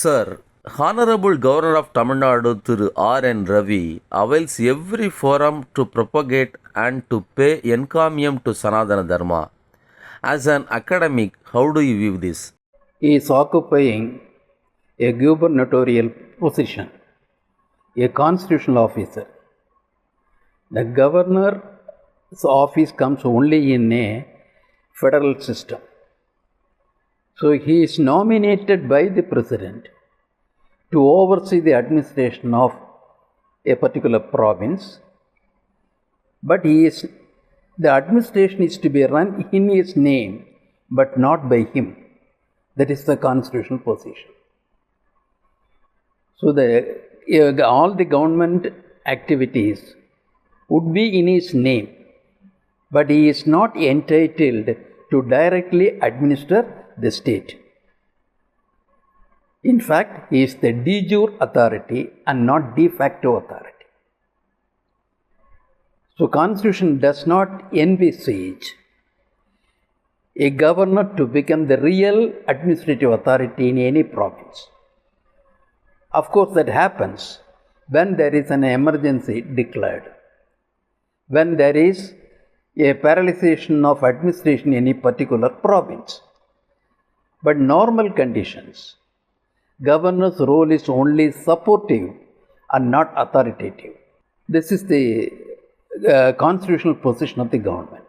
Sir, Honorable Governor of Tamil Nadu Thiru R.N. Ravi avails every forum to propagate and to pay encomium to Sanatana Dharma. As an academic, how do you view this? He is occupying a gubernatorial position, a constitutional officer. The governor's office comes only in a federal system. So he is nominated by the president to oversee the administration of a particular province, but the administration is to be run in his name but not by him. That is the constitutional position. So all the government activities would be in his name, but he is not entitled to directly administer the state. In fact, he is the de jure authority and not de facto authority. So, Constitution does not envisage a governor to become the real administrative authority in any province. Of course, that happens when there is an emergency declared, when there is a paralyzation of administration in any particular province. But normal conditions, governor's role is only supportive and not authoritative. This is the constitutional position of the government.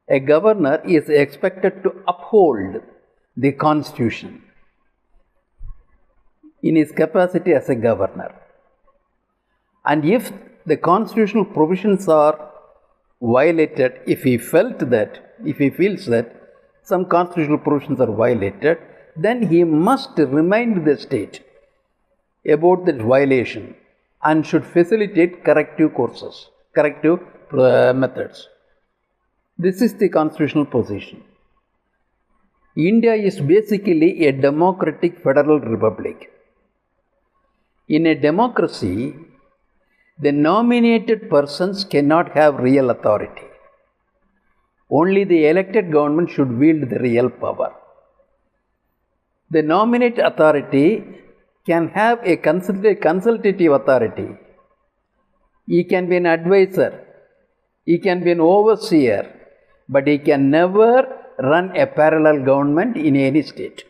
A governor is expected to uphold the constitution in his capacity as a governor. And if the constitutional provisions are violated, if he feels that some constitutional provisions are violated, then he must remind the state about that violation and should facilitate corrective methods. This is the constitutional position. India is basically a democratic federal republic. In a democracy, the nominated persons cannot have real authority. Only the elected government should wield the real power. The nominate authority can have a consultative authority. He can be an advisor. He can be an overseer. But he can never run a parallel government in any state.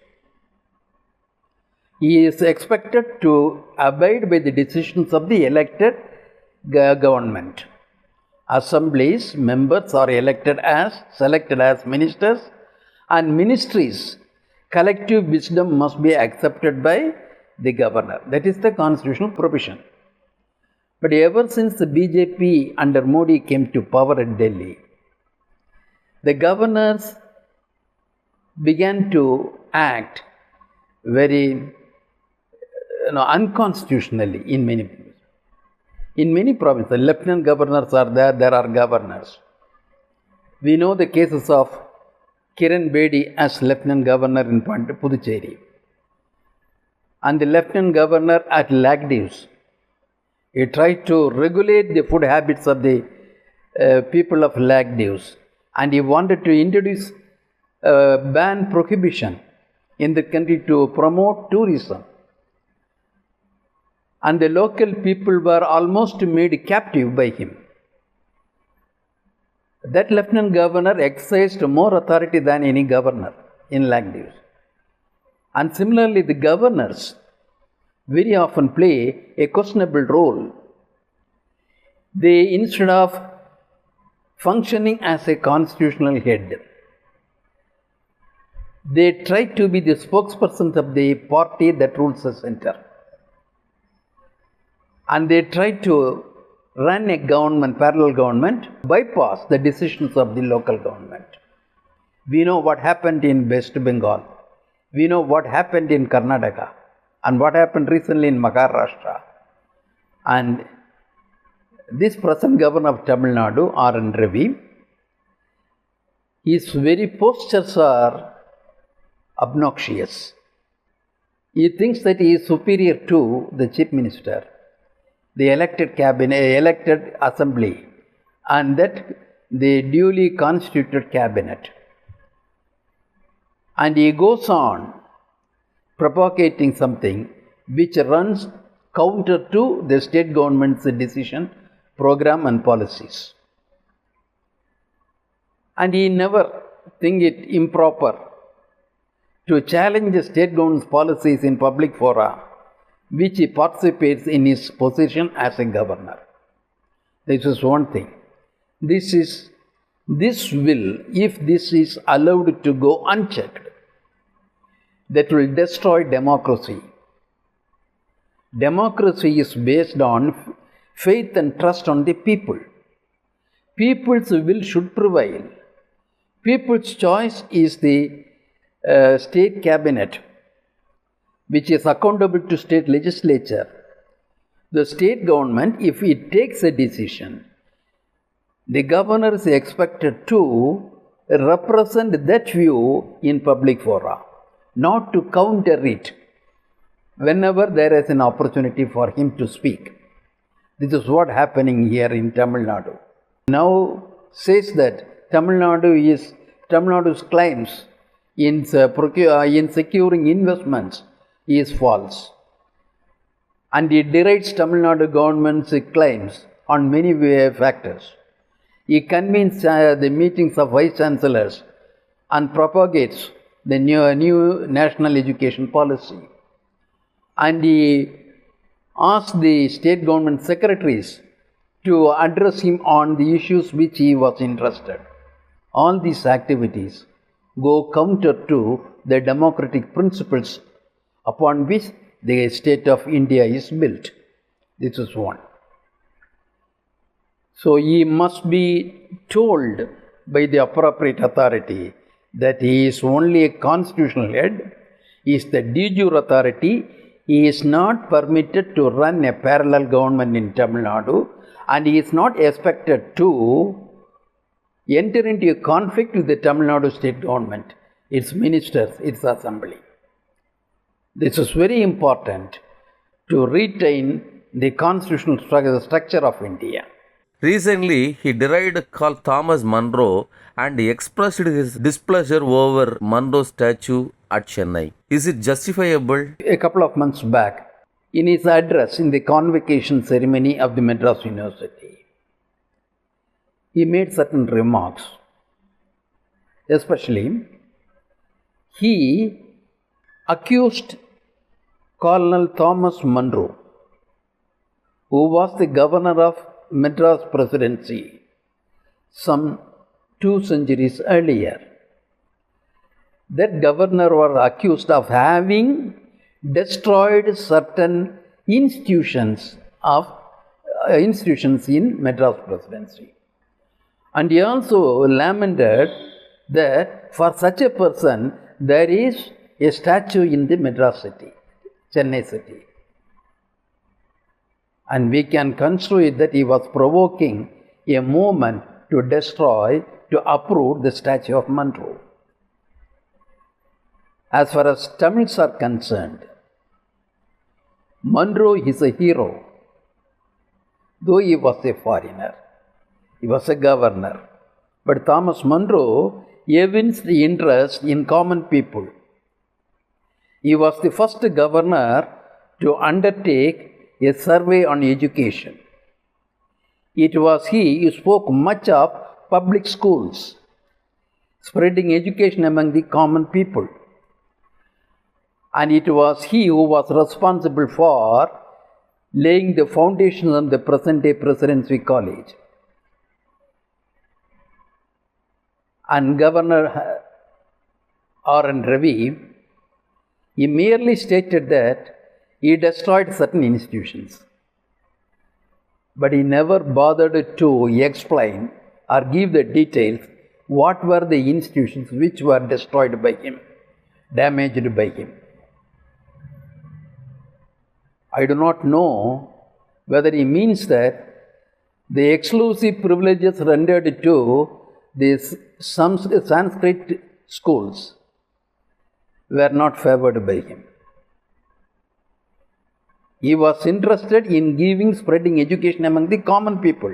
He is expected to abide by the decisions of the elected government. Assemblies members are selected as ministers, and ministries' collective wisdom must be accepted by the governor. That is the constitutional provision. But ever since the BJP under Modi came to power at Delhi, the governors began to act very unconstitutionally in many provinces. The lieutenant governors are there are governors. We know the cases of Kiran Bedi as lieutenant governor in Puducherry, and the lieutenant governor at Lagdivs. He tried to regulate the food habits of the people of Lagdivs, and he wanted to introduce ban prohibition in the country to promote tourism. And the local people were almost made captive by him. That lieutenant governor exercised more authority than any governor in Lagdivs. And similarly, the governors very often play a questionable role. They, instead of functioning as a constitutional head, they try to be the spokespersons of the party that rules the center. And they try to run a parallel government, bypass the decisions of the local government. We know what happened in West Bengal. We know what happened in Karnataka and what happened recently in Maharashtra. And this present governor of Tamil Nadu, R.N. Ravi, his very postures are obnoxious. He thinks that he is superior to the chief minister, the elected elected assembly, and that the duly constituted cabinet. And he goes on propagating something which runs counter to the state government's decision, program and policies. And he never think it improper to challenge the state government's policies in public fora, which he participates in his position as a governor. This is one thing. This will, if this is allowed to go unchecked, that will destroy democracy. Democracy is based on faith and trust on the people. People's will should prevail. People's choice is the state cabinet, which is accountable to state legislature. The state government, if it takes a decision, the governor is expected to represent that view in public fora, not to counter it whenever there is an opportunity for him to speak. This is what happening here in Tamil Nadu. Now says that Tamil Nadu's claims in securing investments is false. And it derides Tamil Nadu government's claims on many factors. He convenes the meetings of vice chancellors and propagates the new national education policy. And he asks the state government secretaries to address him on the issues which he was interested. All these activities go counter to the democratic principles upon which the state of India is built. This is one. So he must be told by the appropriate authority that he is only a constitutional head, he is the de jure authority, he is not permitted to run a parallel government in Tamil Nadu, and he is not expected to enter into a conflict with the Tamil Nadu state government, its ministers, its assembly. This is very important to retain the constitutional structure of India. Recently, he derided Carl Thomas Munro and expressed his displeasure over Munro's statue at Chennai. Is it justifiable? A couple of months back, in his address in the convocation ceremony of the Madras University, he made certain remarks. Especially, he accused Colonel Thomas Munro, who was the governor of Madras Presidency some 2 centuries earlier. That governor was accused of having destroyed certain institutions in Madras Presidency. And he also lamented that for such a person there is a statue in the Madras city, Chennai city. And we can construe that he was provoking a movement to destroy, to uproot the statue of Munro. As far as Tamils are concerned, Munro is a hero. Though he was a foreigner, he was a governor. But Thomas Munro evinced the interest in common people. He was the first governor to undertake a survey on education. It was he who spoke much of public schools, spreading education among the common people. And it was he who was responsible for laying the foundations of the present-day Presidency College. And Governor R.N. Ravi, he merely stated that he destroyed certain institutions. But he never bothered to explain or give the details what were the institutions which were destroyed by him, damaged by him. I do not know whether he means that the exclusive privileges rendered to these Sanskrit schools were not favored by him. He was interested in spreading education among the common people,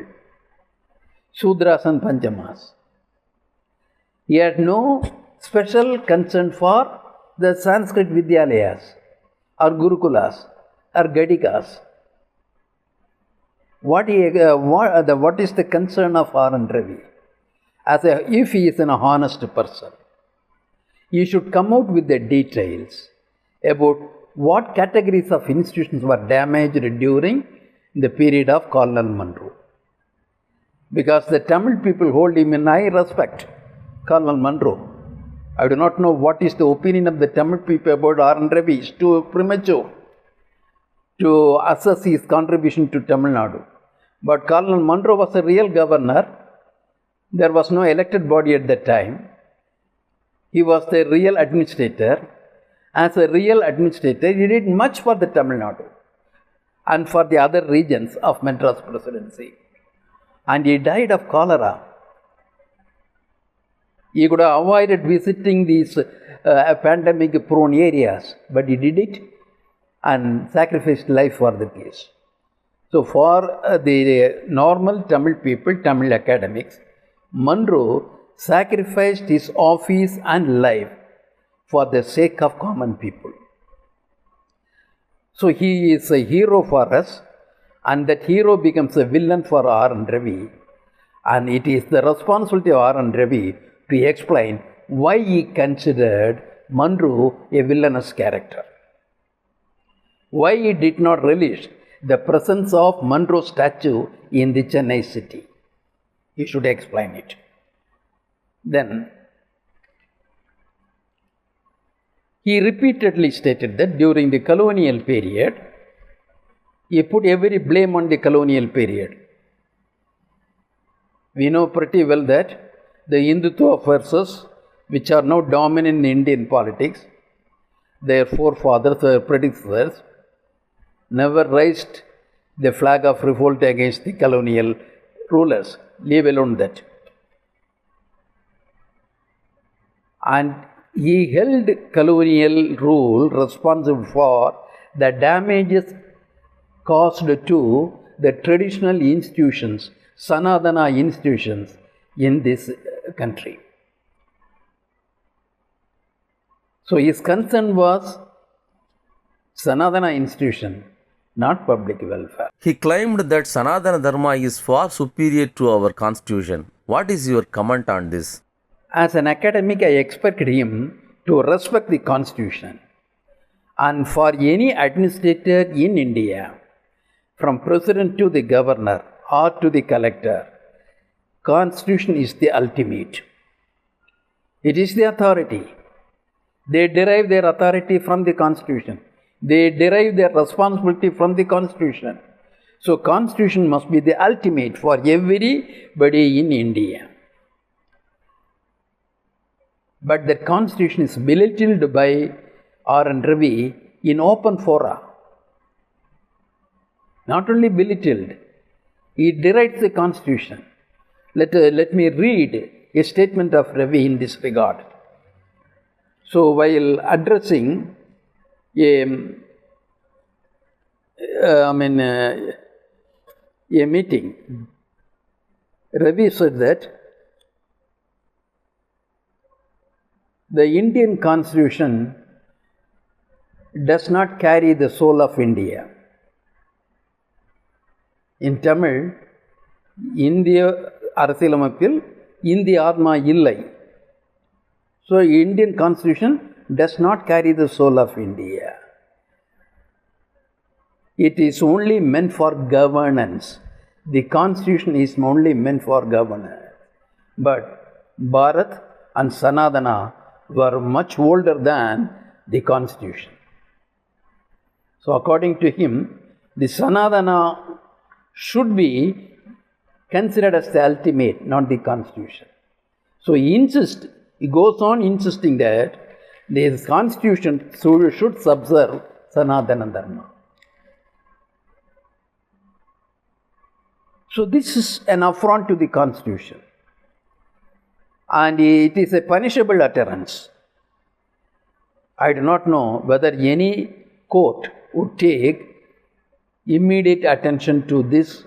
Shudras and Panchamas. He had no special concern for the Sanskrit Vidyalayas or Gurukulas or Gadikas. What is the concern of R.N. Ravi? If he is an honest person, he should come out with the details about what categories of institutions were damaged during the period of Colonel Munro. Because the Tamil people hold him in high respect, Colonel Munro. I do not know what is the opinion of the Tamil people about R.N. Ravi. It's too premature to assess his contribution to Tamil Nadu. But Colonel Munro was a real governor. There was no elected body at that time. He was the real administrator. As a real administrator, he did much for the Tamil Nadu and for the other regions of Madras Presidency. And he died of cholera. He could have avoided visiting these pandemic-prone areas, but he did it and sacrificed life for the peace. So for the normal Tamil people, Tamil academics, Munro sacrificed his office and life for the sake of common people. So he is a hero for us, and that hero becomes a villain for R.N. Ravi. And it is the responsibility of R.N. Ravi to explain why he considered Munro a villainous character. Why he did not relish the presence of Munro statue in the Chennai city. He should explain it. Then, he repeatedly stated that during the colonial period, he put every blame on the colonial period. We know pretty well that the Hindutva forces, which are now dominant in Indian politics, their forefathers, their predecessors, never raised the flag of revolt against the colonial rulers, leave alone that. And he held colonial rule responsible for the damages caused to the traditional institutions, Sanatana institutions in this country. So his concern was Sanatana institution, not public welfare. He claimed that Sanatana Dharma is far superior to our constitution. What is your comment on this? As an academic, I expect him to respect the constitution. And for any administrator in India, from president to the governor or to the collector, constitution is the ultimate. It is the authority. They derive their authority from the constitution. They derive their responsibility from the constitution. So constitution must be the ultimate for everybody in India. But that constitution is belittled by R.N. Ravi in open fora. Not only belittled, he derides the constitution. Let me read a statement of Ravi in this regard. So while addressing a meeting, Ravi said that the Indian constitution does not carry the soul of India. In Tamil, இந்திய அரசியலமைப்பில் இந்திய ஆத்மா இல்லை. So Indian constitution does not carry the soul of India. It is only meant for governance. The constitution is only meant for governance. But Bharat and Sanatana were much older than the constitution. So according to him, the Sanatana should be considered as the ultimate, not the constitution. So he goes on insisting that the constitution should subserve Sanatana Dharma. So this is an affront to the constitution. And it is a punishable utterance. I do not know whether any court would take immediate attention to this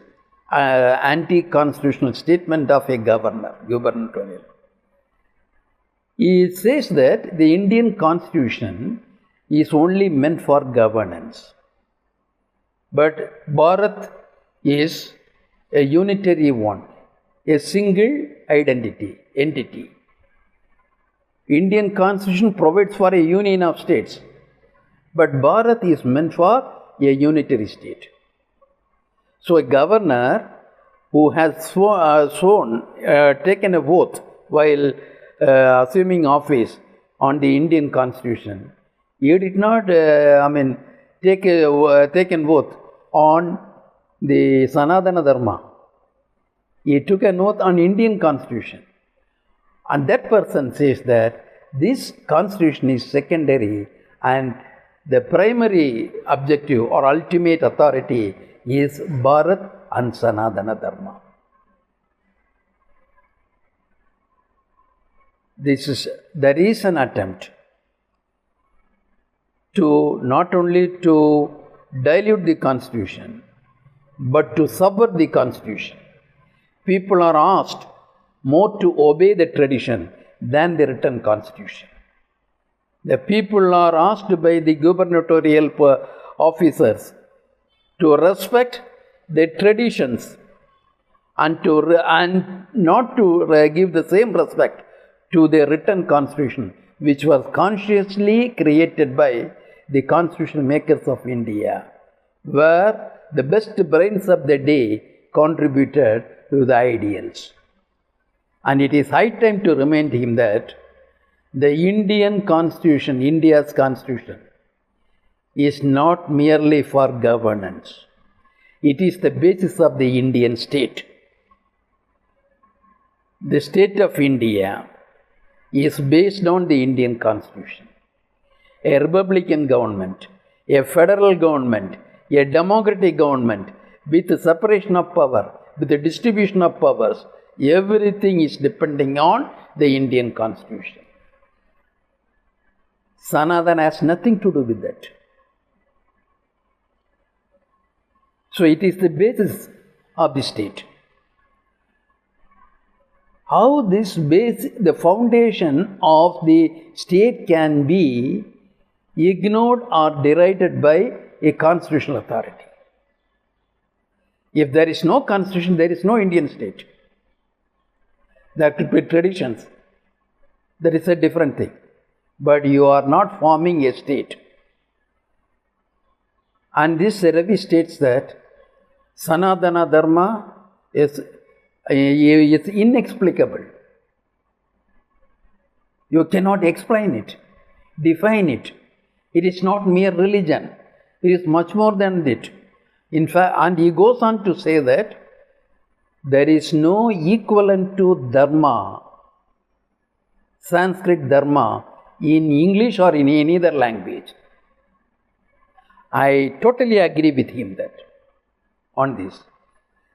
anti-constitutional statement of a gubernatorial. He says that the Indian constitution is only meant for governance. But Bharat is a unitary one, a single entity. Indian constitution provides for a union of states, but Bharat is meant for a unitary state. So a governor who has taken a oath while assuming office on the Indian constitution, he did not, take an oath on the Sanatana Dharma. He took an oath on Indian constitution. And that person says that this constitution is secondary and the primary objective or ultimate authority is Bharat and Sanatana Dharma. There is an attempt to not only to dilute the constitution, but to subvert the constitution. People are asked more to obey the tradition than the written constitution. The people are asked by the gubernatorial officers to respect the traditions and not to give the same respect to the written constitution, which was consciously created by the constitution makers of India, where the best brains of the day contributed to the ideals. And it is high time to remind him that the Indian constitution, India's constitution, is not merely for governance. It is the basis of the Indian state. The state of India is based on the Indian constitution. A republican government, a federal government, a democratic government with the separation of power, with the distribution of powers, everything is depending on the Indian constitution. Sanatana has nothing to do with that. So it is the basis of the state. How this base, the foundation of the state can be ignored or derided by a constitutional authority. If there is no constitution, there is no Indian state. There could be traditions. That is a different thing. But you are not forming a state. And this Ravi states that Sanatana Dharma is inexplicable. You cannot explain it, define it. It is not mere religion. It is much more than that. In fact, and he goes on to say that there is no equivalent to Dharma, Sanskrit Dharma, in English or in any other language. I totally agree with him that on this.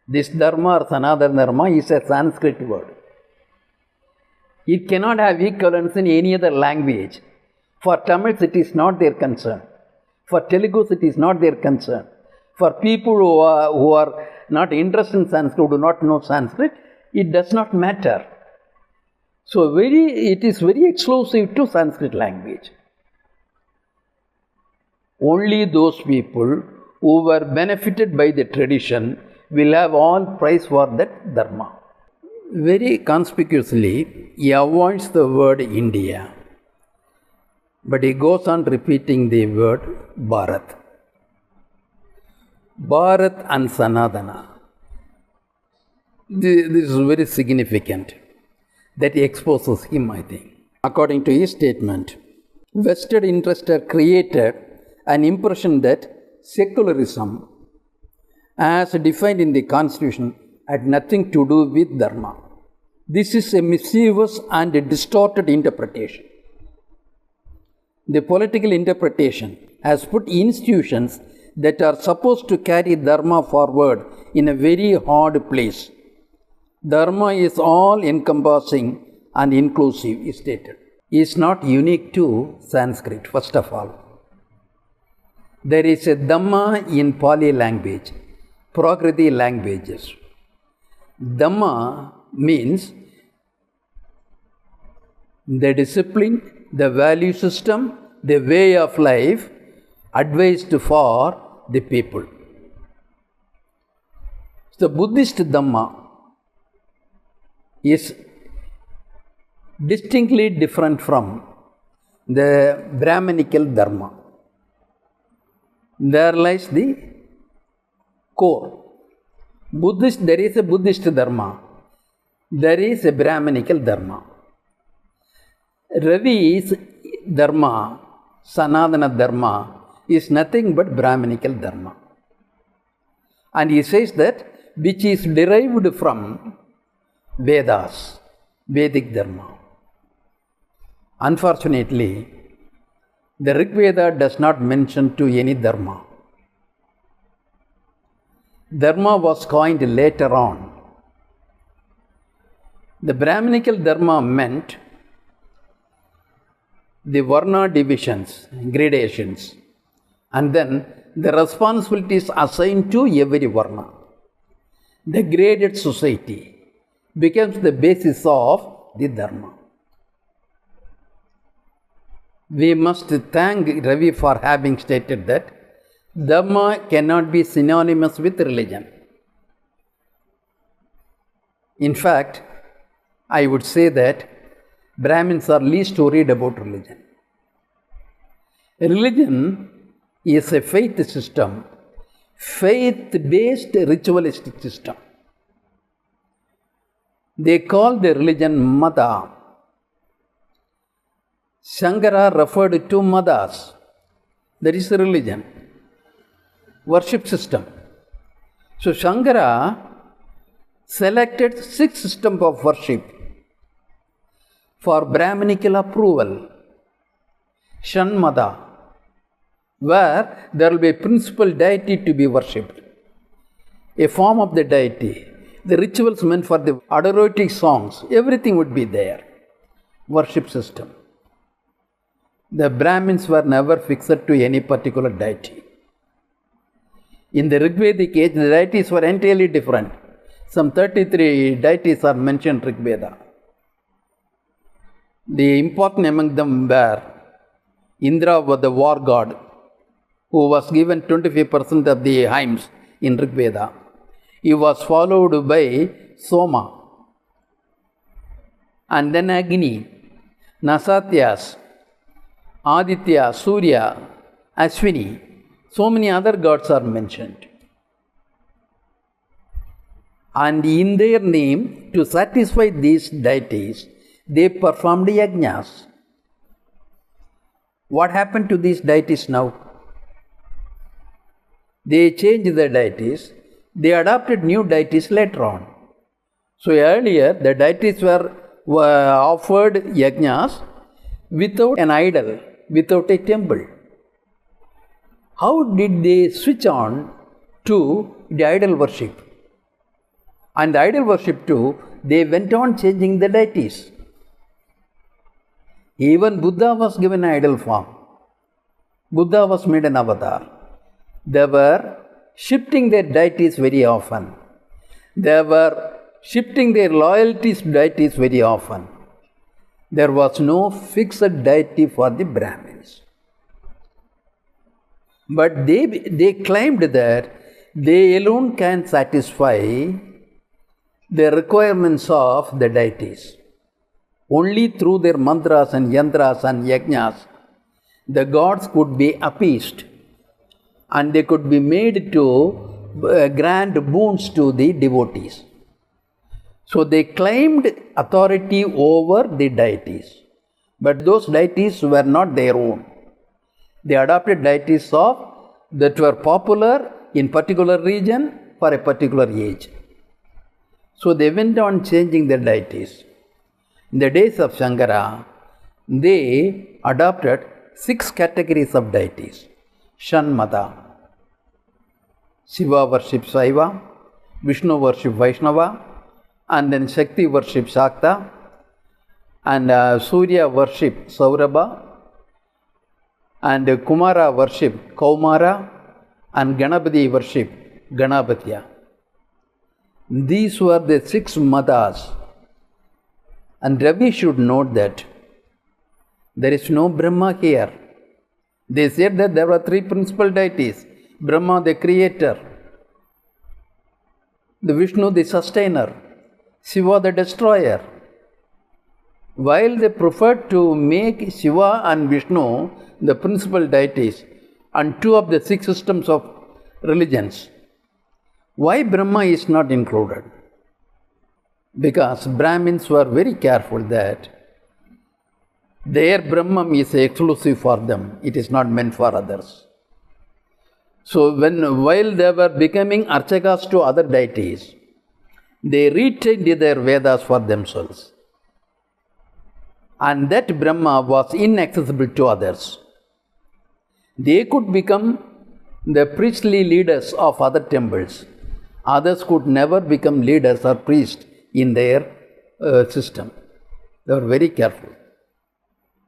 This Dharma or Sanatana Dharma is a Sanskrit word. It cannot have equivalence in any other language. For Tamils, it is not their concern. For Telugus, it is not their concern. For people who are not interested in Sanskrit, who do not know Sanskrit, it does not matter. So it is very exclusive to Sanskrit language. Only those people who were benefited by the tradition will have all price for that Dharma. Very conspicuously, he avoids the word India, but he goes on repeating the word Bharat. Bharat and Sanatana. This is very significant. That exposes him, I think. According to his statement, vested interests have created an impression that secularism, as defined in the Constitution, had nothing to do with Dharma. This is a mischievous and a distorted interpretation. The political interpretation has put institutions that are supposed to carry Dharma forward in a very hard place. Dharma is all-encompassing and inclusive, is stated. It is not unique to Sanskrit, first of all. There is a Dhamma in Pali language, Prakriti languages. the discipline, the value system, the way of life advised for the people. The Buddhist Dhamma is distinctly different from the Brahminical Dharma. There lies the core. There is a Buddhist Dharma. There is a Brahminical Dharma. Ravi's Dharma, Sanatana Dharma, is nothing but Brahminical Dharma. And he says that which is derived from Vedas, Vedic Dharma. Unfortunately, the Rig Veda does not mention to any Dharma. Dharma was coined later on. The Brahminical Dharma meant the Varna divisions, gradations, and then the responsibilities assigned to every Varna. The graded society becomes the basis of the Dharma. We must thank Ravi for having stated that Dharma cannot be synonymous with religion. In fact, I would say that Brahmins are least worried about religion. Religion is a faith system, faith-based ritualistic system. They call the religion Mata. Shankara referred to Madas. That is the religion, worship system. So Shankara selected 6 systems of worship for Brahminical approval. Shanmada, where there will be a principal deity to be worshipped, a form of the deity, the rituals meant for the adoratory songs, everything would be there. Worship system. The Brahmins were never fixed to any particular deity. In the Rigvedic age, the deities were entirely different. Some 33 deities are mentioned in Rig Veda. The important among them were Indra was the war god, who was given 25% of the hymns in Rig Veda. He was followed by Soma, and then Agni, Nasatyas, Aditya, Surya, Ashwini. So many other gods are mentioned. And in their name, to satisfy these deities, they performed yajnas. What happened to these deities now? They changed the deities. They adopted new deities later on. So earlier, the deities were offered yajnas without an idol, without a temple. How did they switch on to the idol worship? And the idol worship too, they went on changing the deities. Even Buddha was given an idol form. Buddha was made an avatar. They were shifting their deities very often. They were shifting their loyalties to deities very often. There was no fixed deity for the Brahmins. But they claimed that they alone can satisfy the requirements of the deities. Only through their mantras and yantras and yajnas, the gods could be appeased and they could be made to grant boons to the devotees. So they claimed authority over the deities. But those deities were not their own. They adopted deities that were popular in particular region for a particular age. So they went on changing their deities. In the days of Shankara, they adopted 6 categories of deities. Shanmata. Shiva worships Saiva, Vishnu worships Vaishnava, and then Shakti worships Shakta, and Surya worships Saurabha, and Kumara worships Kaumara, and Ganapati worships Ganapatya. These were the 6 matas. And Ravi should note that There is no Brahma here. They said that there were three principal deities: Brahma, the creator; the Vishnu, the sustainer; Shiva, the destroyer. While they preferred to make Shiva and Vishnu the principal deities and two of the six systems of religions, why Brahma is not included? Because Brahmins were very careful that their Brahman is exclusive for them. It is not meant for others. So while they were becoming archakas to other deities, they retained their Vedas for themselves. And that Brahma was inaccessible to others. They could become the priestly leaders of other temples. Others could never become leaders or priests in their system. They were very careful.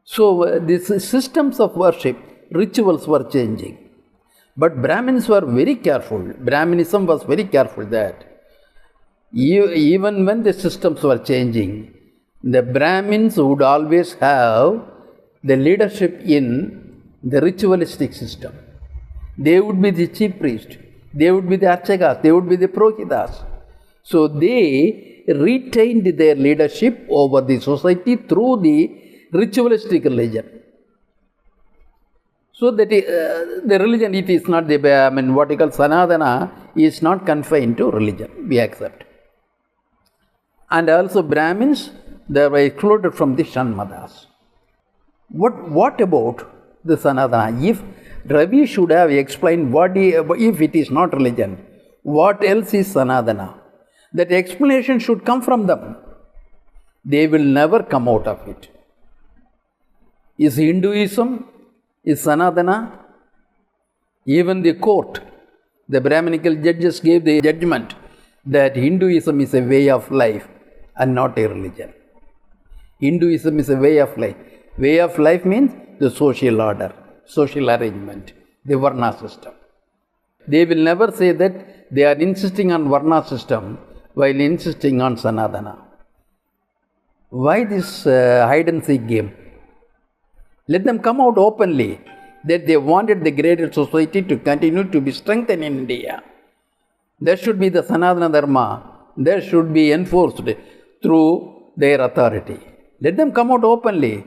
So these systems of worship, rituals were changing. But Brahmins were very careful. Brahminism was very careful that even when the systems were changing, the Brahmins would always have the leadership in the ritualistic system. They would be the chief priest. They would be the archakas. They would be the purohitas. So they retained their leadership over the society through the ritualistic religion. So that the religion, it is not what you call Sanatana, is not confined to religion, we accept. And also Brahmins, they were excluded from the Shanmadas. What about the Sanatana? If Ravi should have explained if it is not religion, what else is Sanatana? That explanation should come from them. They will never come out of it. Is Hinduism, is Sanatana? Even the court, the Brahminical judges gave the judgment that Hinduism is a way of life and not a religion. Hinduism is a way of life. Way of life means the social order, social arrangement, the Varna system. They will never say that they are insisting on Varna system while insisting on Sanatana. Why this hide and seek game? Let them come out openly that they wanted the greater society to continue to be strengthened in India. There should be the Sanatana Dharma. There should be enforced through their authority. Let them come out openly.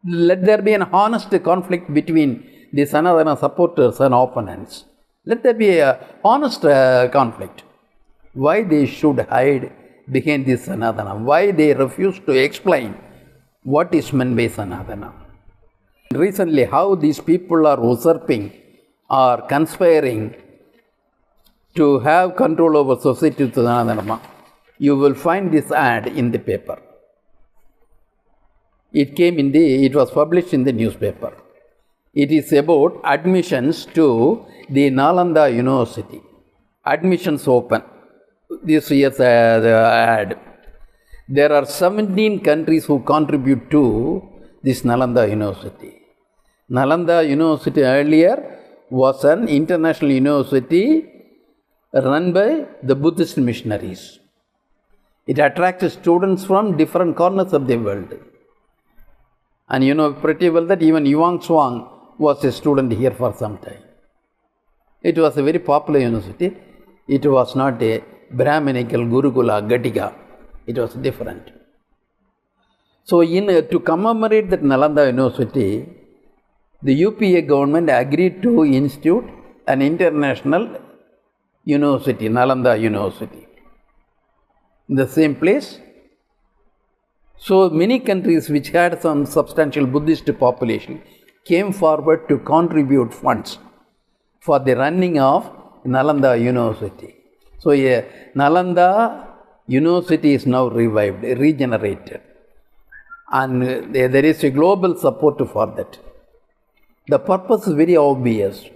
Let there be an honest conflict between the Sanatana supporters and opponents. Let there be an honest conflict. Why they should hide behind this Sanatana? Why they refuse to explain what is meant by Sanatana? Recently, how these people are usurping or conspiring to have control over society to Sanatana. You will find this ad in the paper. It was published in the newspaper. It is about admissions to the Nalanda University. Admissions open. This year's ad. There are 17 countries who contribute to this Nalanda University. Nalanda University earlier was an international university run by the Buddhist missionaries. It attracts students from different corners of the world. And you know pretty well that even Yuan Shuang was a student here for some time. It was a very popular university. It was not a Brahminical Gurukula Gatika. It was different. So to commemorate that Nalanda University, the UPA government agreed to institute an international university, Nalanda University, in the same place. So many countries which had some substantial Buddhist population came forward to contribute funds for the running of Nalanda University. So Nalanda University is now revived, regenerated, and there is a global support for that. The purpose is very obvious: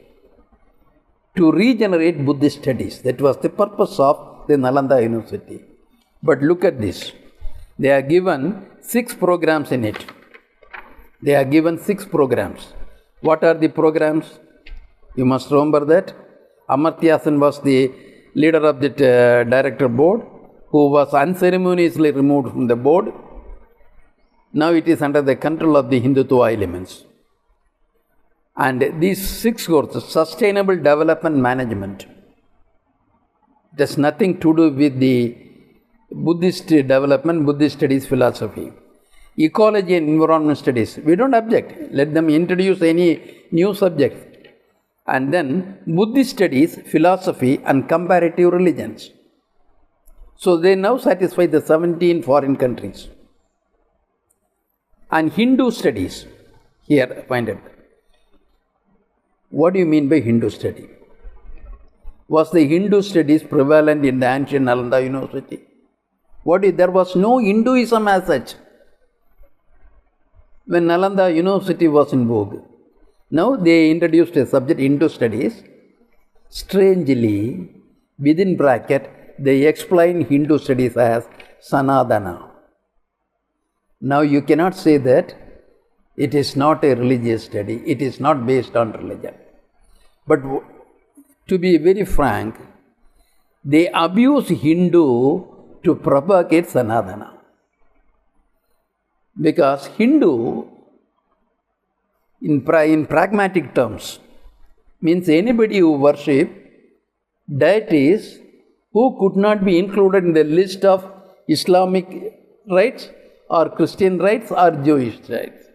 to regenerate Buddhist studies. That was the purpose of the Nalanda University. But look at this. They are given 6 programs in it. They are given 6 programs. What are the programs? You must remember that Amartya Sen was the leader of the director board, who was unceremoniously removed from the board. Now it is under the control of the Hindutva elements. And these 6 courses, sustainable development management, it has nothing to do with the Buddhist development, Buddhist studies, philosophy. Ecology and environment studies, we don't object. Let them introduce any new subject. And then Buddhist studies, philosophy and comparative religions. So they now satisfy the 17 foreign countries. And Hindu studies, here find it. What do you mean by Hindu study? Was the Hindu studies prevalent in the ancient Nalanda University? There was no Hinduism as such when Nalanda University was in vogue. Now they introduced a subject, Hindu studies. Strangely, within bracket, they explain Hindu studies as Sanatana. Now you cannot say that it is not a religious study, it is not based on religion. But to be very frank, they abuse Hindu to propagate Sanatana. Because Hindu, in pragmatic terms, means anybody who worship deities who could not be included in the list of Islamic rites or Christian rites or Jewish rites.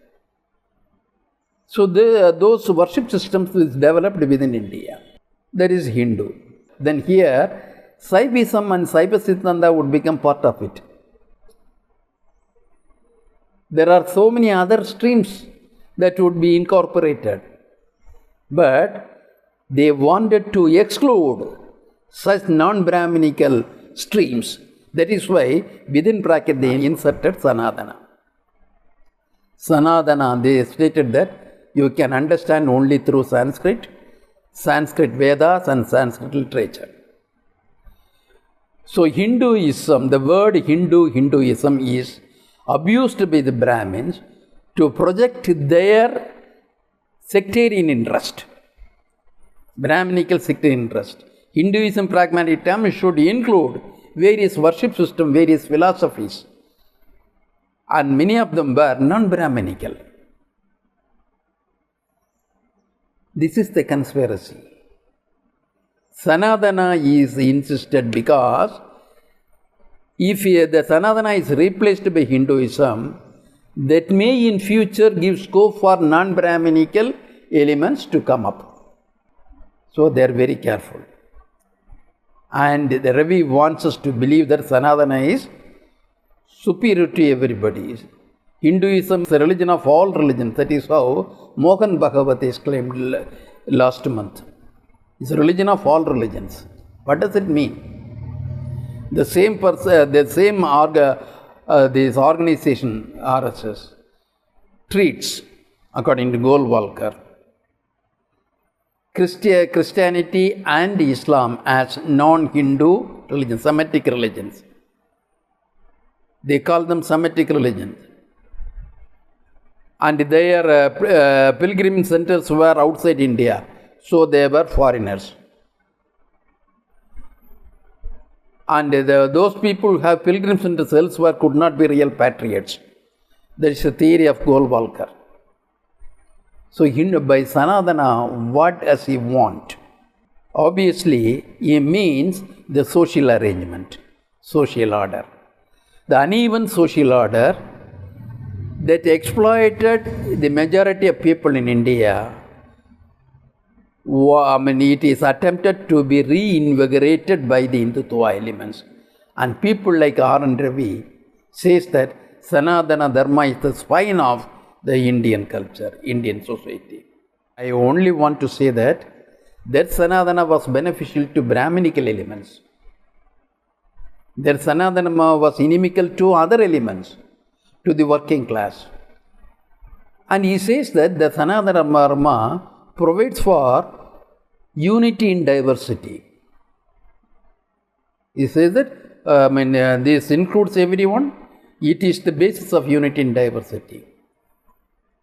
So those worship systems is developed within India. That is Hindu. Then here, Saivism and Saiva Siddhanta would become part of it. There are so many other streams that would be incorporated. But they wanted to exclude such non-Brahminical streams. That is why within bracket they inserted Sanatana. Sanatana, they stated that you can understand only through Sanskrit Vedas and Sanskrit literature. So Hinduism, the word Hinduism is abused by the Brahmins to project their sectarian interest, Brahminical sectarian interest. Hinduism pragmatic term should include various worship systems, various philosophies, and many of them were non-Brahminical. This is the conspiracy. Sanatana is insisted because if the Sanatana is replaced by Hinduism, that may in future give scope for non-Brahminical elements to come up. So they are very careful. And the Ravi wants us to believe that Sanatana is superior to everybody. Hinduism is a religion of all religions. That is how Mohan Bhagavat is claimed last month. It's a religion of all religions. What does it mean? The same person, this organization, RSS, treats, according to Golwalkar, Christianity and Islam as non-Hindu religions, Semitic religions. They call them Semitic religions. And their pilgrim centers were outside India, so they were foreigners. And those people who have pilgrim centers elsewhere could not be real patriots. That is the theory of Golwalkar. So by Sanatana, what does he want? Obviously, he means the social arrangement, social order. The uneven social order that exploited the majority of people in India. It is attempted to be reinvigorated by the Hindutva elements. And people like R.N. Ravi says that Sanatana Dharma is the spine of the Indian culture, Indian society. I only want to say that Sanatana was beneficial to Brahminical elements. That Sanatana was inimical to other elements, to the working class. And he says that the Sanatana Dharma provides for unity in diversity. He says that this includes everyone. It is the basis of unity in diversity.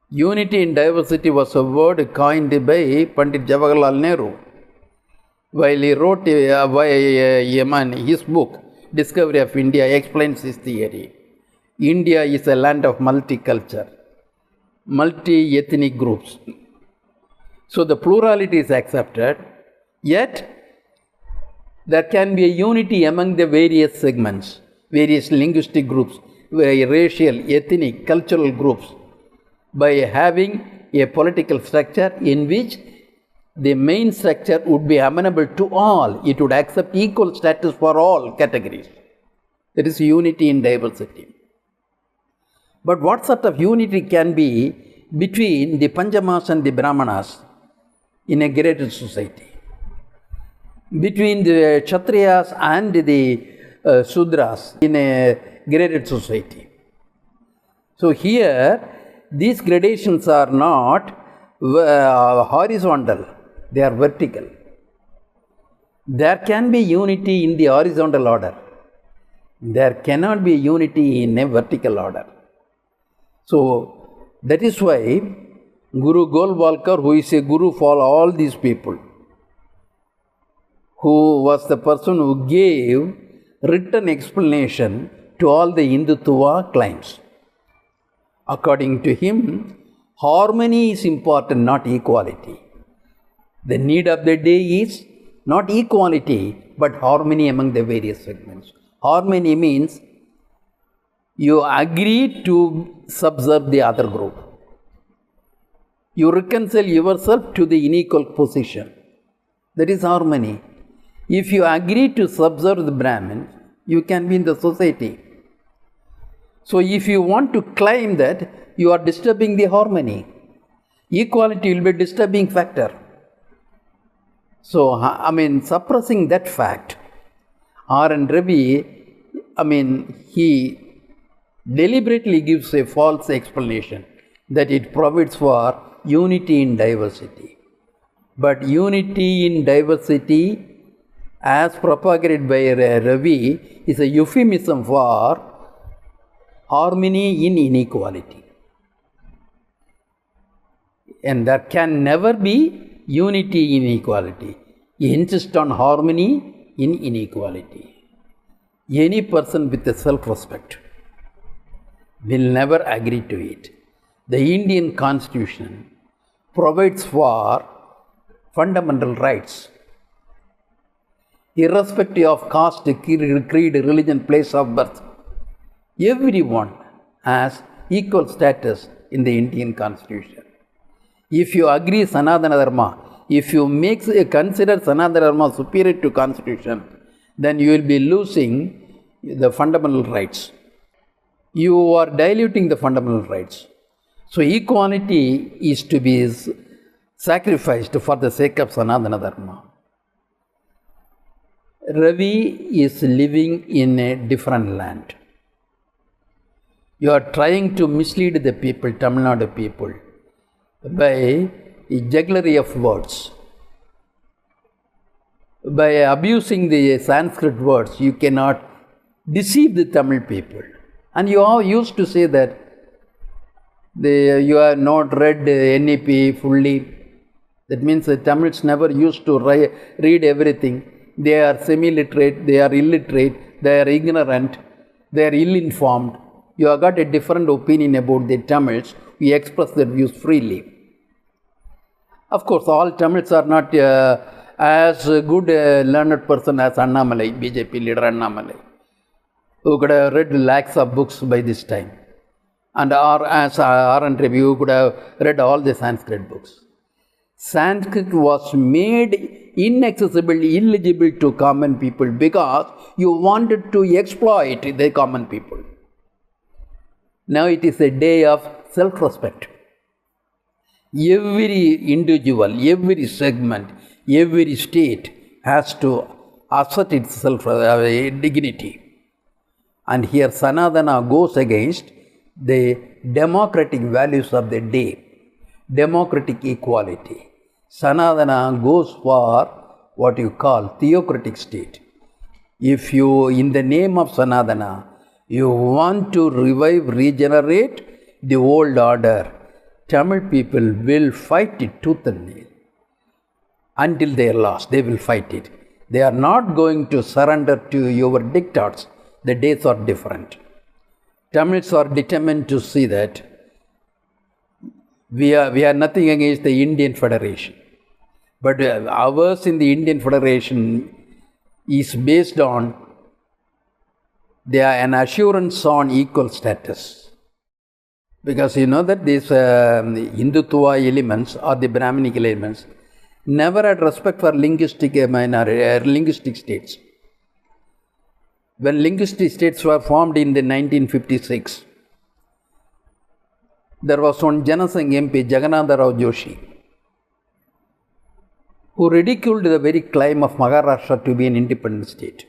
Unity in diversity was a word coined by Pandit Jawaharlal Nehru while he wrote his book, Discovery of India, explains this theory. India is a land of multicultural, multi-ethnic groups. So the plurality is accepted, yet there can be a unity among the various segments, various linguistic groups, racial, ethnic, cultural groups, by having a political structure in which the main structure would be amenable to all. It would accept equal status for all categories. That is unity in diversity. But what sort of unity can be between the Panchamas and the Brahmanas in a graded society? Between the Kshatriyas and the Sudras in a graded society? So here, these gradations are not horizontal, they are vertical. There can be unity in the horizontal order. There cannot be unity in a vertical order. So, that is why Guru Golwalkar, who is a guru for all these people, who was the person who gave written explanation to all the Hindutva claims. According to him, harmony is important, not equality. The need of the day is not equality, but harmony among the various segments. Harmony means you agree to subserve the other group. You reconcile yourself to the unequal position. That is harmony. If you agree to subserve the Brahmins, you can be in the society. So if you want to claim that, you are disturbing the harmony. Equality will be a disturbing factor. So, suppressing that fact, R.N. Ravi, he deliberately gives a false explanation that it provides for unity in diversity. But unity in diversity, as propagated by Ravi, is a euphemism for harmony in inequality. And there can never be unity in equality. He insists on harmony in inequality. Any person with a self-respect will never agree to it. The Indian Constitution provides for fundamental rights, irrespective of caste, creed, religion, place of birth. Everyone has equal status in the Indian Constitution. If you agree Sanatana Dharma, if you consider Sanatana Dharma superior to Constitution, then you will be losing the fundamental rights. You are diluting the fundamental rights. So equality is to be sacrificed for the sake of Sanatana Dharma. Ravi is living in a different land. You are trying to mislead the people, Tamil Nadu people, by a jugglery of words. By abusing the Sanskrit words, you cannot deceive the Tamil people. And you all used to say that you have not read NEP fully. That means the Tamils never used to read everything. They are semi-literate, they are illiterate, they are ignorant, they are ill-informed. You have got a different opinion about the Tamils. We express their views freely. Of course, all Tamils are not as good a learned person as Annamalai, BJP leader Annamalai, who could have read lakhs of books by this time. And as R.N. Ravi, who could have read all the Sanskrit books. Sanskrit was made inaccessible, illegible to common people because you wanted to exploit the common people. Now it is a day of self-respect. Every individual, every segment, every state has to assert its dignity. And here Sanatana goes against the democratic values of the day, democratic equality. Sanatana goes for what you call theocratic state. If you, in the name of Sanatana, you want to revive, regenerate the old order, Tamil people will fight it tooth and nail. Until they are lost, they will fight it. They are not going to surrender to your diktats. The days are different. Tamils are determined to see that we are nothing against the Indian Federation. But ours in the Indian Federation is based on an assurance on equal status. Because you know that these Hindutva elements or the Brahminic elements never had respect for linguistic states. When linguistic states were formed in the 1956, there was one Janasangh MP, Jagannatha Rao Joshi, who ridiculed the very claim of Maharashtra to be an independent state.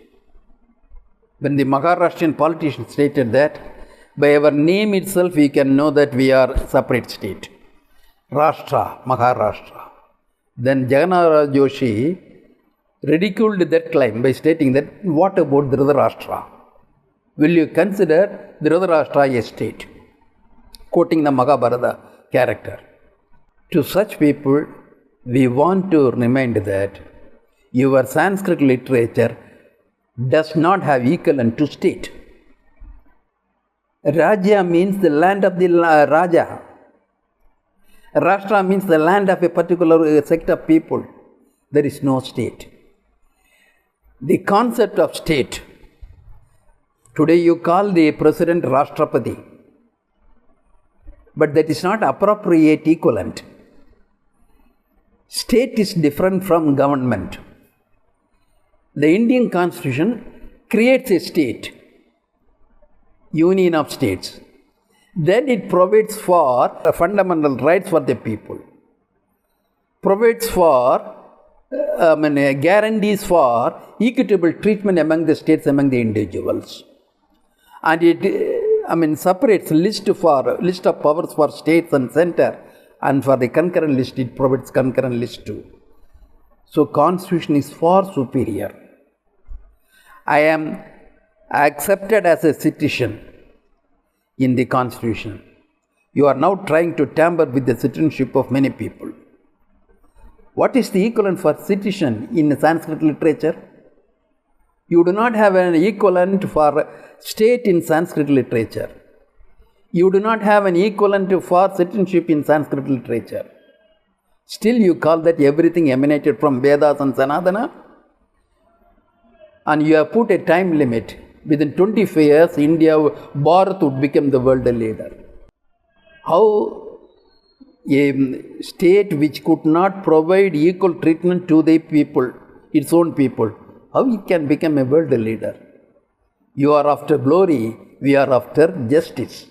When the Maharashtrian politicians stated that, by our name itself we can know that we are a separate state. Rashtra, Maharashtra. Then Jagannath Rao Joshi ridiculed that claim by stating that, what about Dhritarashtra? Will you consider Dhritarashtra a state? Quoting the Mahabharata character. To such people, we want to remind that your Sanskrit literature does not have equivalent to state. Rajya means the land of the Raja. Rashtra means the land of a particular sect of people. There is no state. The concept of state, today you call the president Rashtrapati, but that is not appropriate equivalent. State is different from government. The Indian Constitution creates a state, union of states. Then it provides for fundamental rights for the people, provides for guarantees for equitable treatment among the states, among the individuals. And it separates list of powers for states and center, and for the concurrent list, it provides concurrent list too. So Constitution is far superior. I am accepted as a citizen in the Constitution. You are now trying to tamper with the citizenship of many people. What is the equivalent for citizen in Sanskrit literature? You do not have an equivalent for state in Sanskrit literature. You do not have an equivalent for citizenship in Sanskrit literature. Still you call that everything emanated from Vedas and Sanatana? And you have put a time limit. Within 25 years, India, Bharat would become the world leader. How a state which could not provide equal treatment to the people, its own people, how it can become a world leader? You are after glory, we are after justice.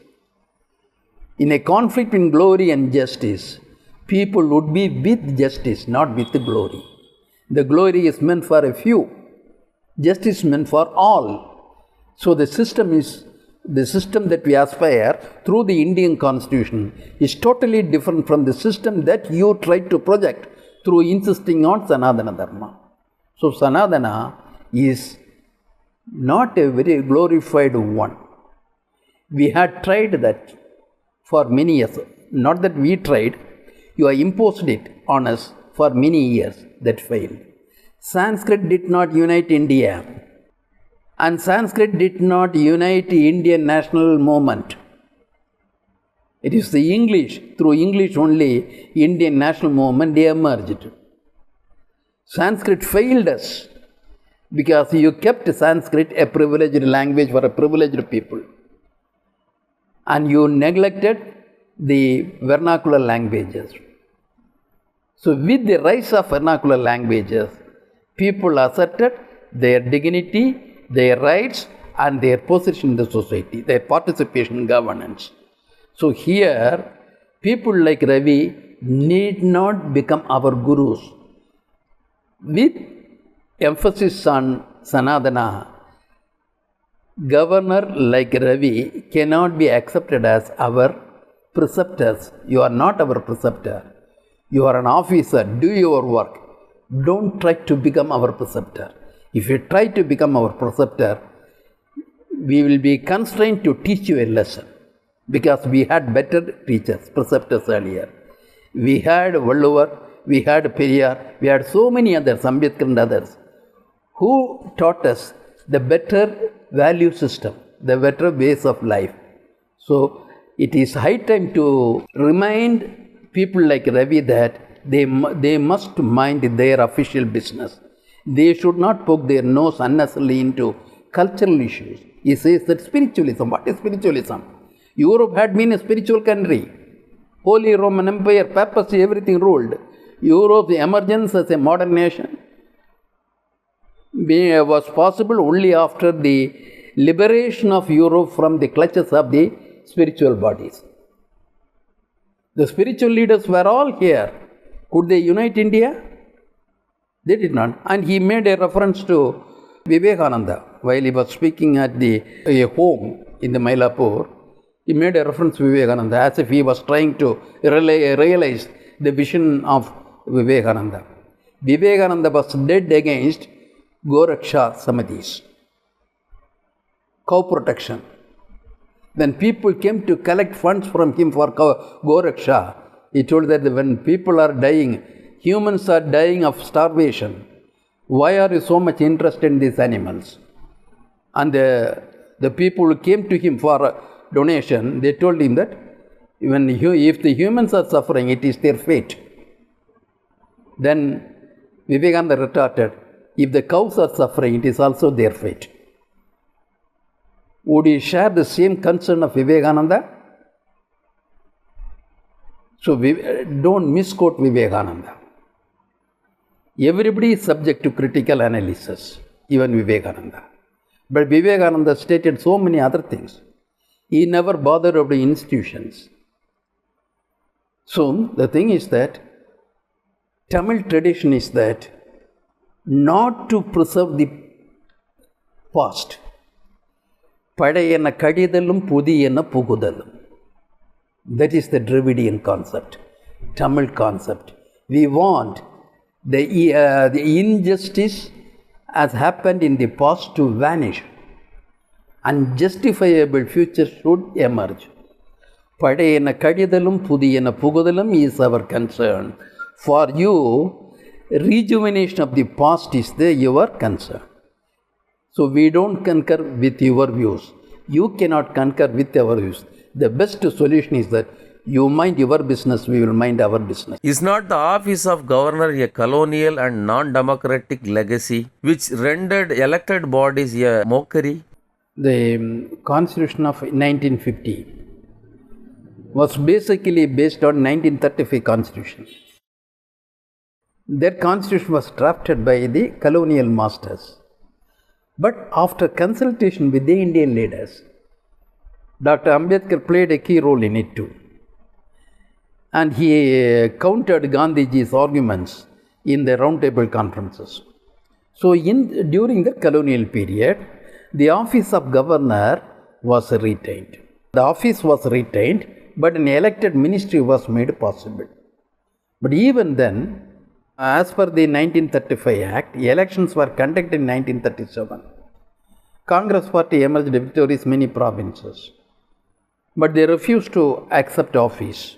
In a conflict in glory and justice, people would be with justice, not with the glory. The glory is meant for a few, justice is meant for all. So the system that we aspire through the Indian Constitution is totally different from the system that you try to project through insisting on Sanatana Dharma. So Sanatana is not a very glorified one. We had tried that for many years. Not that we tried, you have imposed it on us for many years. That failed. Sanskrit did not unite India. And Sanskrit did not unite the Indian national movement. It is the English, through English only, Indian national movement emerged. Sanskrit failed us because you kept Sanskrit a privileged language for a privileged people. And you neglected the vernacular languages. So with the rise of vernacular languages, people asserted their dignity, their rights and their position in the society, their participation in governance. So here, people like Ravi need not become our gurus. With emphasis on Sanatana, governor like Ravi cannot be accepted as our preceptors. You are not our preceptor. You are an officer. Do your work. Don't try to become our preceptor. If you try to become our preceptor, we will be constrained to teach you a lesson, because we had better teachers, preceptors earlier. We had Valluvar, we had Periyar, we had so many others, Ambedkar and others, who taught us the better value system, the better ways of life. So it is high time to remind people like Ravi that they must mind their official business. They should not poke their nose unnecessarily into cultural issues. He says that spiritualism, what is spiritualism? Europe had been a spiritual country. Holy Roman Empire, papacy, everything ruled. Europe's emergence as a modern nation was possible only after the liberation of Europe from the clutches of the spiritual bodies. The spiritual leaders were all here. Could they unite India? They did not. And he made a reference to Vivekananda while he was speaking at a home in the Mylapore. He made a reference to Vivekananda as if he was trying to realize the vision of Vivekananda. Vivekananda was dead against Goraksha Samitis, cow protection. When people came to collect funds from him for Goraksha, he told that when people are dying, humans are dying of starvation, why are you so much interested in these animals? And the people who came to him for donation, they told him that if the humans are suffering, it is their fate. Then Vivekananda retorted, if the cows are suffering, it is also their fate. Would you share the same concern of Vivekananda? So don't misquote Vivekananda. Everybody is subject to critical analysis, even Vivekananda. But Vivekananda stated so many other things. He never bothered about the institutions. So the thing is that Tamil tradition is that not to preserve the past. Padayana kadidalum pudiyana pugudalum. That is the Dravidian concept, Tamil concept. We want the injustice as happened in the past to vanish. Unjustifiable future should emerge. Padayana kadidalum pudiyana pugudalum is our concern. For you, rejuvenation of the past is your concern. So we don't concur with your views. You cannot concur with our views. The best solution is that you mind your business, we will mind our business. Is not the office of governor a colonial and non-democratic legacy which rendered elected bodies a mockery? The Constitution of 1950 was basically based on 1935 Constitution. That Constitution was drafted by the colonial masters. But after consultation with the Indian leaders, Dr. Ambedkar played a key role in it too. And he countered Gandhiji's arguments in the roundtable conferences. So during the colonial period, the office of governor was retained. The office was retained, but an elected ministry was made possible. But even then, as per the 1935 Act, elections were conducted in 1937. Congress party emerged victorious in many provinces. But they refused to accept office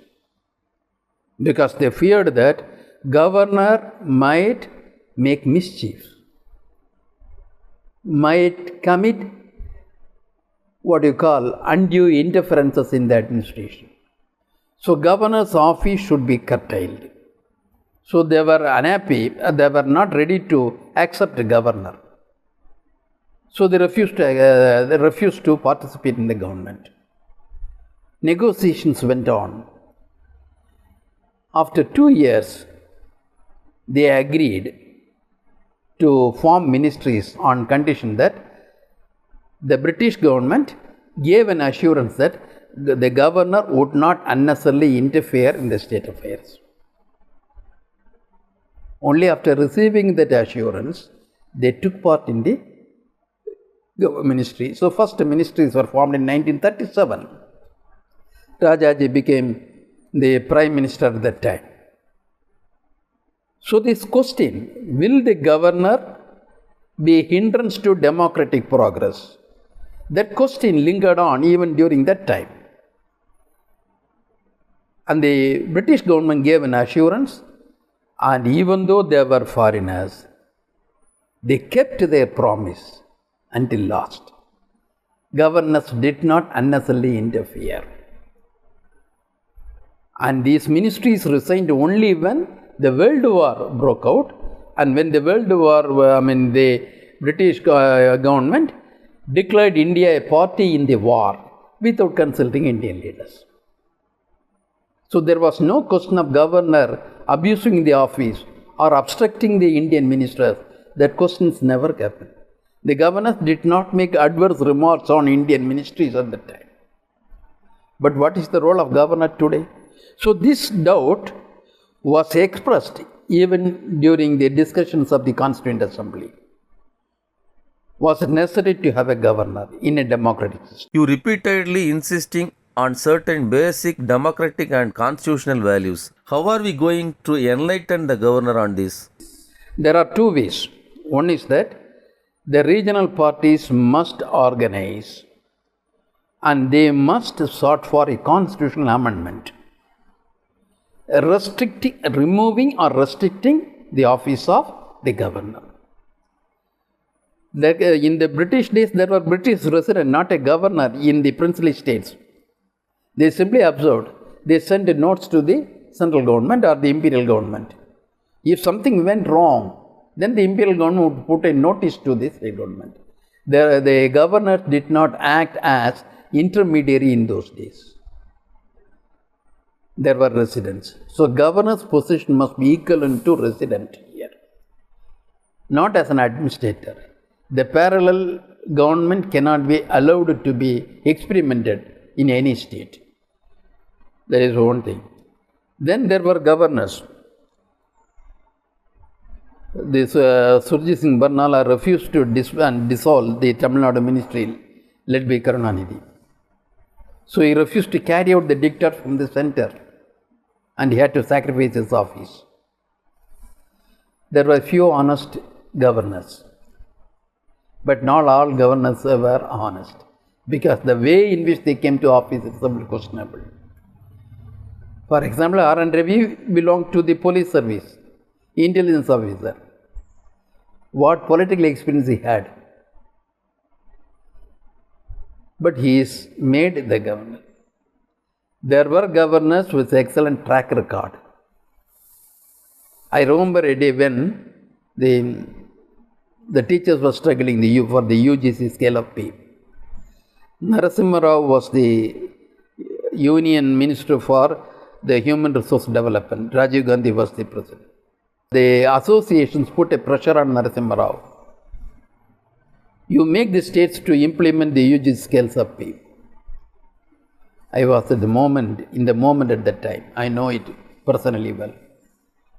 because they feared that governor might make mischief, might commit undue interferences in the administration. So governor's office should be curtailed. So they were unhappy, they were not ready to accept a governor. So they refused to participate in the government. Negotiations went on. After 2 years, they agreed to form ministries on condition that the British government gave an assurance that the governor would not unnecessarily interfere in the state affairs. Only after receiving that assurance, they took part in the ministry. So first ministries were formed in 1937. Rajaji became the prime minister at that time. So this question, will the governor be a hindrance to democratic progress? That question lingered on even during that time. And the British government gave an assurance, and even though they were foreigners, they kept their promise until last. governors did not unnecessarily interfere. And these ministries resigned only when the World War broke out, and when the World War, the British government declared India a party in the war without consulting Indian leaders. So there was no question of governor abusing the office or obstructing the Indian ministers. That questions never happened. The governors did not make adverse remarks on Indian ministries at the time. But what is the role of governor today? So this doubt was expressed even during the discussions of the Constituent Assembly. Was it necessary to have a governor in a democratic system? You repeatedly insisting on certain basic democratic and constitutional values. How are we going to enlighten the governor on this? There are two ways. One is that the regional parties must organize and they must sought for a constitutional amendment removing or restricting the office of the governor. In the British days, there were British residents, not a governor in the princely states. They simply observed. They sent notes to the central government or the imperial government. If something went wrong, then the imperial government would put a notice to the state government. The governors did not act as intermediary in those days. There were residents. So governor's position must be equivalent to resident here, not as an administrator. The parallel government cannot be allowed to be experimented in any state. That is one thing. Then there were governors. This Surjit Singh Barnala refused to dissolve the Tamil Nadu ministry led by Karunanandan. So he refused to carry out the diktat from the center and he had to sacrifice his office. There were few honest governors, but not all governors were honest, because the way in which they came to office is somewhat questionable. For example, R.N. Ravi belonged to the police service, intelligence officer. What political experience he had? But he is made the governor. There were governors with excellent track record. I remember a day when the teachers were struggling for the UGC scale of pay. Narasimha Rao was the Union Minister for the Human Resource Development. Rajiv Gandhi was the president. The associations put a pressure on Narasimha Rao. You make the states to implement the UGC scales of pay. I was in the moment at that time. I know it personally well.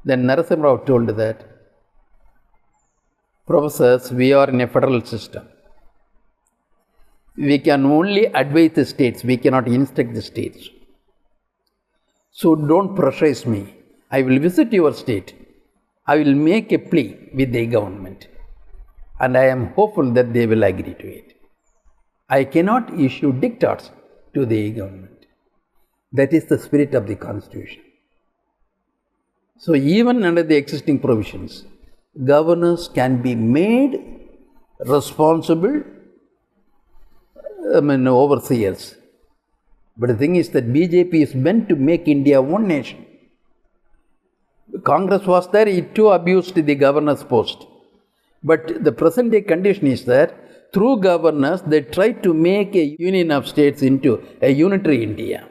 Then Narasimha Rao told that, professors, we are in a federal system. We can only advise the states, we cannot instruct the states. So don't pressurize me. I will visit your state. I will make a plea with the government. And I am hopeful that they will agree to it. I cannot issue diktats to the government. That is the spirit of the Constitution. So even under the existing provisions, governors can be made responsible overseers. But the thing is that BJP is meant to make India one nation. Congress was there, it too abused the governor's post. But the present day condition is that through governors, they try to make a union of states into a unitary India.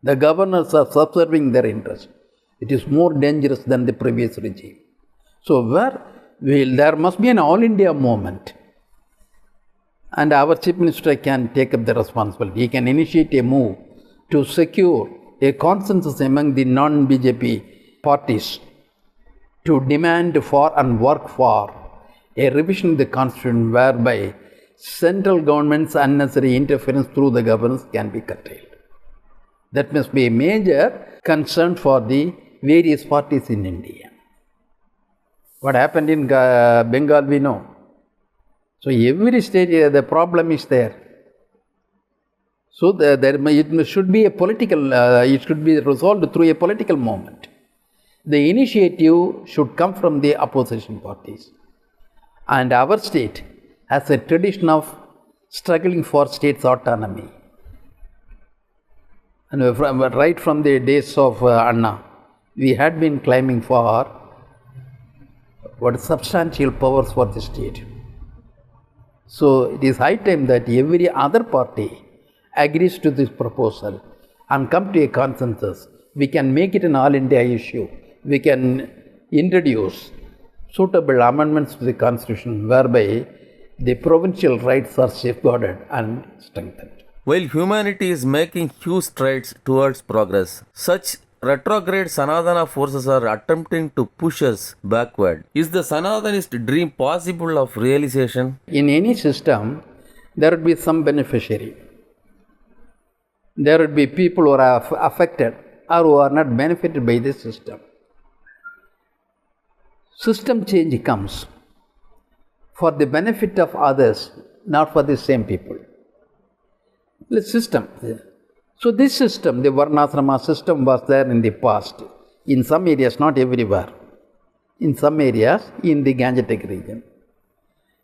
The governors are subserving their interests. It is more dangerous than the previous regime. So there must be an all India movement. And our Chief Minister can take up the responsibility. He can initiate a move to secure a consensus among the non-BJP parties to demand for and work for a revision of the Constitution whereby central government's unnecessary interference through the governors can be curtailed. That must be a major concern for the various parties in India. What happened in Bengal, we know. So every state, the problem is there. So it should be a political, it should be resolved through a political movement. The initiative should come from the opposition parties. And our state has a tradition of struggling for states' autonomy. And right from the days of Anna, we had been claiming for what substantial powers for the state. So it is high time that every other party agrees to this proposal and come to a consensus. We can make it an all India issue. We can introduce suitable amendments to the constitution whereby the provincial rights are safeguarded and strengthened. While humanity is making huge strides towards progress, such retrograde Sanatana forces are attempting to push us backward. Is the Sanatanist dream possible of realization? In any system, there would be some beneficiary. There would be people who are affected or who are not benefited by this system. System change comes for the benefit of others, not for the same people. The system. So this system, the Varnasrama system, was there in the past. In some areas, not everywhere. In some areas, in the Gangetic region.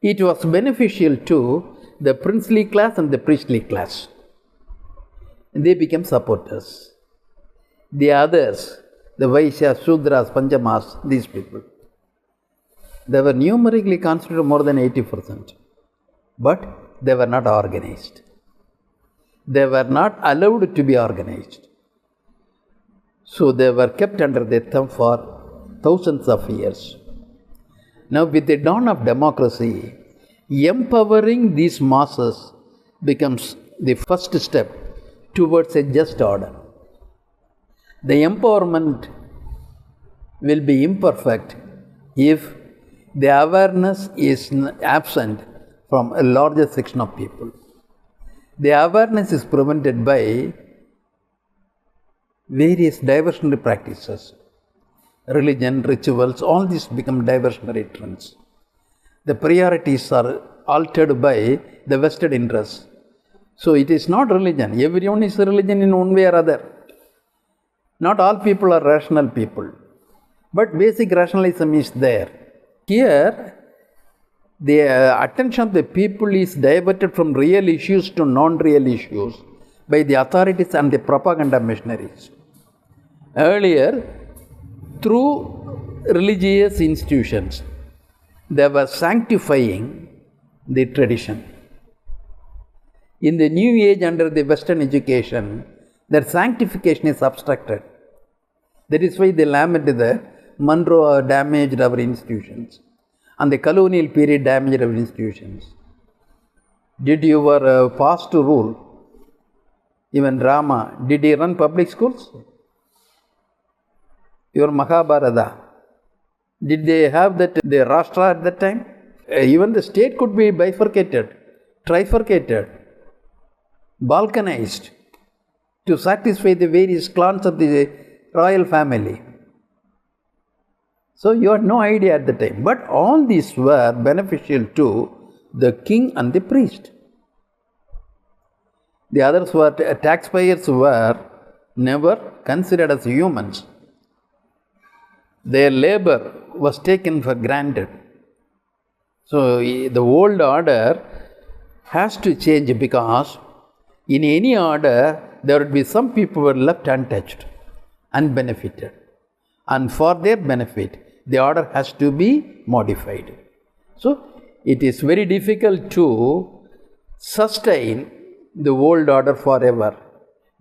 It was beneficial to the princely class and the priestly class. They became supporters. The others, the Vaishyas, Shudras, Panchamas, these people, they were numerically constituted more than 80%. But they were not organized. They were not allowed to be organized. So they were kept under their thumb for thousands of years. Now, with the dawn of democracy, empowering these masses becomes the first step towards a just order. The empowerment will be imperfect if the awareness is absent from a larger section of people. The awareness is prevented by various diversionary practices. Religion, rituals, all these become diversionary trends. The priorities are altered by the vested interests. So it is not religion. Everyone is a religion in one way or other. Not all people are rational people. But basic rationalism is there. Here, the attention of the people is diverted from real issues to non-real issues by the authorities and the propaganda missionaries. Earlier, through religious institutions, they were sanctifying the tradition. In the new age, under the Western education, their sanctification is obstructed. That is why they lament that Monroe damaged our institutions. And the colonial period damaged our institutions. Did your past rule, even Rama, did he run public schools? Your Mahabharata, did they have that the Rashtra at that time? Even the state could be bifurcated, trifurcated, balkanized to satisfy the various clans of the royal family. So you had no idea at the time. But all these were beneficial to the king and the priest. The others were taxpayers were never considered as humans. Their labor was taken for granted. So the old order has to change because in any order there would be some people who were left untouched, unbenefited. And for their benefit, the order has to be modified. So, it is very difficult to sustain the old order forever.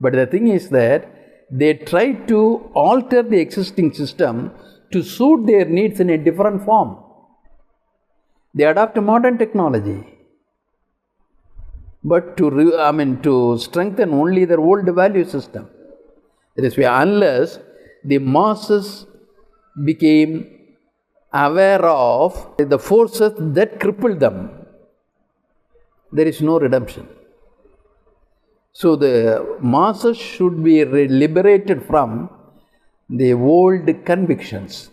But the thing is that they try to alter the existing system to suit their needs in a different form. They adopt modern technology. But to strengthen only their old value system. That is why unless the masses became aware of the forces that crippled them, there is no redemption. So the masses should be liberated from the old convictions.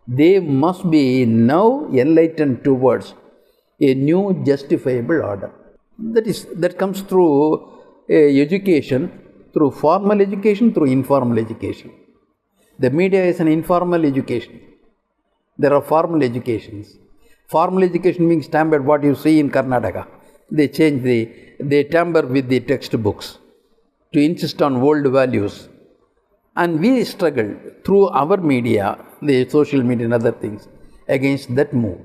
They must be now enlightened towards a new justifiable order. That comes through education, through formal education, through informal education. The media is an informal education. There are formal educations. Formal education being stamped at what you see in Karnataka. they tamper with the textbooks to insist on old values. And we struggled through our media, the social media and other things, against that move,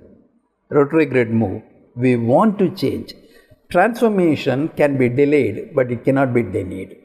retrograde move. We want to change. Transformation can be delayed, but it cannot be denied.